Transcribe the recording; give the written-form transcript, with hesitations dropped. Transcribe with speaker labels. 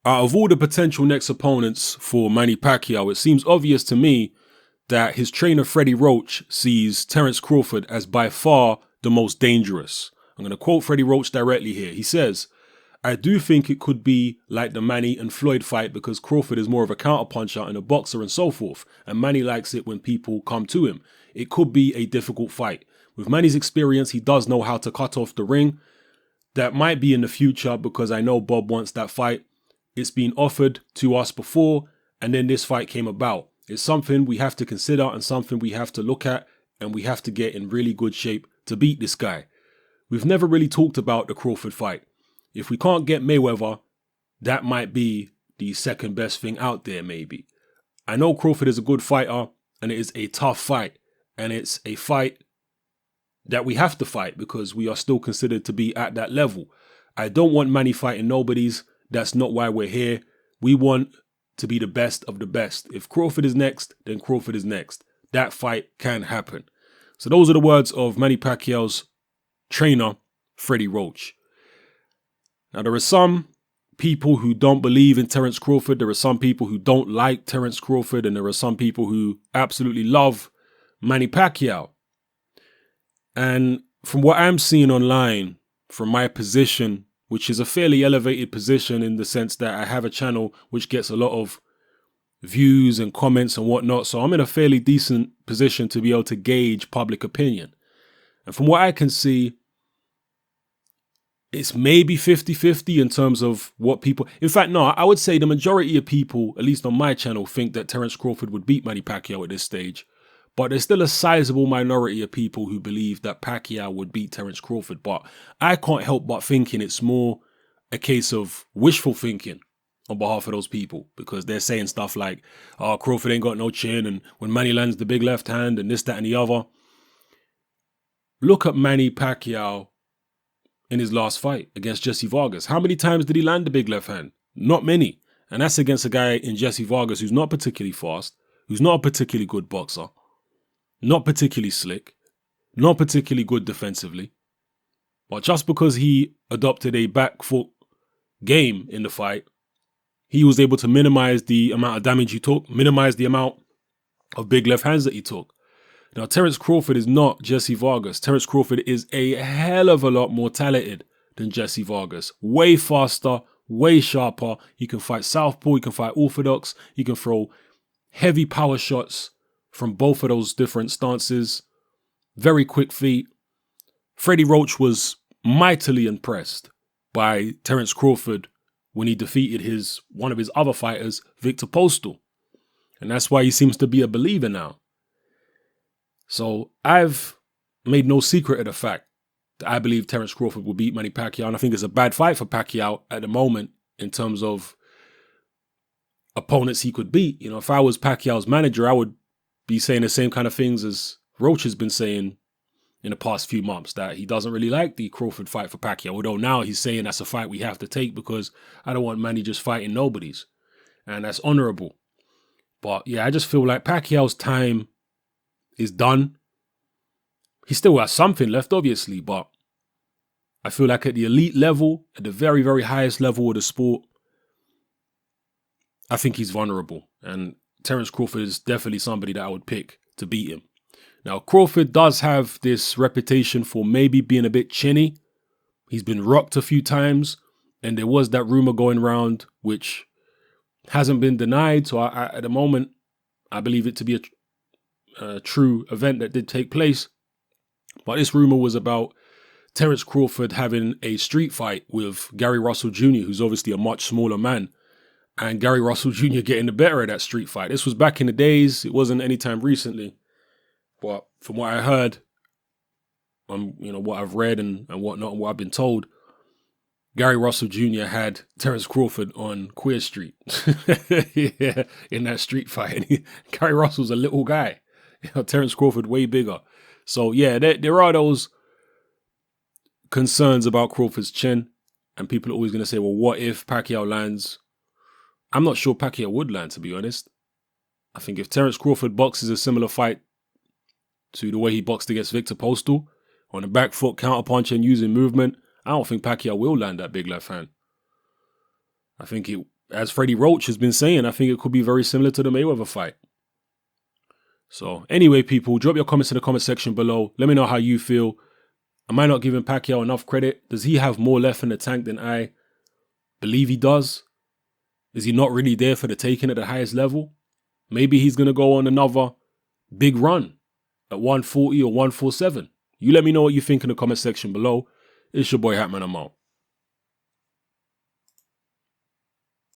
Speaker 1: Out of all the potential next opponents for Manny Pacquiao, it seems obvious to me that his trainer Freddie Roach sees Terence Crawford as by far the most dangerous. I'm going to quote Freddie Roach directly here. He says, I do think it could be like the Manny and Floyd fight because Crawford is more of a counterpuncher and a boxer and so forth, and Manny likes it when people come to him. It could be a difficult fight. With Manny's experience, he does know how to cut off the ring. That might be in the future because I know Bob wants that fight. It's been offered to us before, and then this fight came about. It's something we have to consider and something we have to look at, and we have to get in really good shape to beat this guy. We've never really talked about the Crawford fight. If we can't get Mayweather, that might be the second best thing out there maybe. I know Crawford is a good fighter, and it is a tough fight, and it's a fight that we have to fight because we are still considered to be at that level. I don't want Manny fighting nobodies. That's not why we're here. We want to be the best of the best. If Crawford is next, then Crawford is next. That fight can happen. So those are the words of Manny Pacquiao's trainer, Freddie Roach. Now, there are some people who don't believe in Terence Crawford. There are some people who don't like Terence Crawford. And there are some people who absolutely love Manny Pacquiao. And from what I'm seeing online, from my position, which is a fairly elevated position in the sense that I have a channel which gets a lot of views and comments and whatnot. So I'm in a fairly decent position to be able to gauge public opinion. And from what I can see, it's maybe 50-50 in terms of what people... In fact, no, I would say the majority of people, at least on my channel, think that Terence Crawford would beat Manny Pacquiao at this stage. But there's still a sizable minority of people who believe that Pacquiao would beat Terence Crawford. But I can't help but thinking it's more a case of wishful thinking on behalf of those people. Because they're saying stuff like, oh, Crawford ain't got no chin. And when Manny lands the big left hand and this, that, and the other. Look at Manny Pacquiao in his last fight against Jesse Vargas. How many times did he land the big left hand? Not many. And that's against a guy in Jesse Vargas who's not particularly fast, who's not a particularly good boxer. Not particularly slick, not particularly good defensively. But just because he adopted a back foot game in the fight, he was able to minimize the amount of damage he took, minimize the amount of big left hands that he took. Now, Terence Crawford is not Jesse Vargas. Terence Crawford is a hell of a lot more talented than Jesse Vargas. Way faster, way sharper. He can fight southpaw, he can fight orthodox, he can throw heavy power shots from both of those different stances. Very quick feet. Freddie Roach was mightily impressed by Terence Crawford when he defeated one of his other fighters, Victor Postal. And that's why he seems to be a believer now. So I've made no secret of the fact that I believe Terence Crawford will beat Manny Pacquiao. And I think it's a bad fight for Pacquiao at the moment in terms of opponents he could beat. You know, if I was Pacquiao's manager, I would be saying the same kind of things as Roach has been saying in the past few months, that he doesn't really like the Crawford fight for Pacquiao. Although now he's saying that's a fight we have to take because I don't want Manny just fighting nobodies. And that's honorable. But yeah, I just feel like Pacquiao's time is done. He still has something left, obviously, but I feel like at the elite level, at the very, very highest level of the sport, I think he's vulnerable. And Terence Crawford is definitely somebody that I would pick to beat him. Now, Crawford does have this reputation for maybe being a bit chinny. He's been rocked a few times, and there was that rumor going around, which hasn't been denied. So at the moment, I believe it to be a true event that did take place. But this rumor was about Terence Crawford having a street fight with Gary Russell Jr., who's obviously a much smaller man. And Gary Russell Jr. getting the better of that street fight. This was back in the days. It wasn't any time recently. But from what I heard, what I've read and whatnot, and what I've been told, Gary Russell Jr. had Terence Crawford on Queer Street. Yeah, in that street fight. And Gary Russell's a little guy. Terence Crawford way bigger. So yeah, there are those concerns about Crawford's chin. And people are always going to say, well, what if Pacquiao lands? I'm not sure Pacquiao would land, to be honest. I think if Terence Crawford boxes a similar fight to the way he boxed against Victor Postal, on the back foot, counterpunch and using movement, I don't think Pacquiao will land that big left hand. I think as Freddie Roach has been saying, I think it could be very similar to the Mayweather fight. So anyway, people, drop your comments in the comment section below. Let me know how you feel. Am I not giving Pacquiao enough credit? Does he have more left in the tank than I believe he does? Is he not really there for the taking at the highest level? Maybe he's going to go on another big run at 140 or 147. You let me know what you think in the comment section below. It's your boy Hatman, I'm out.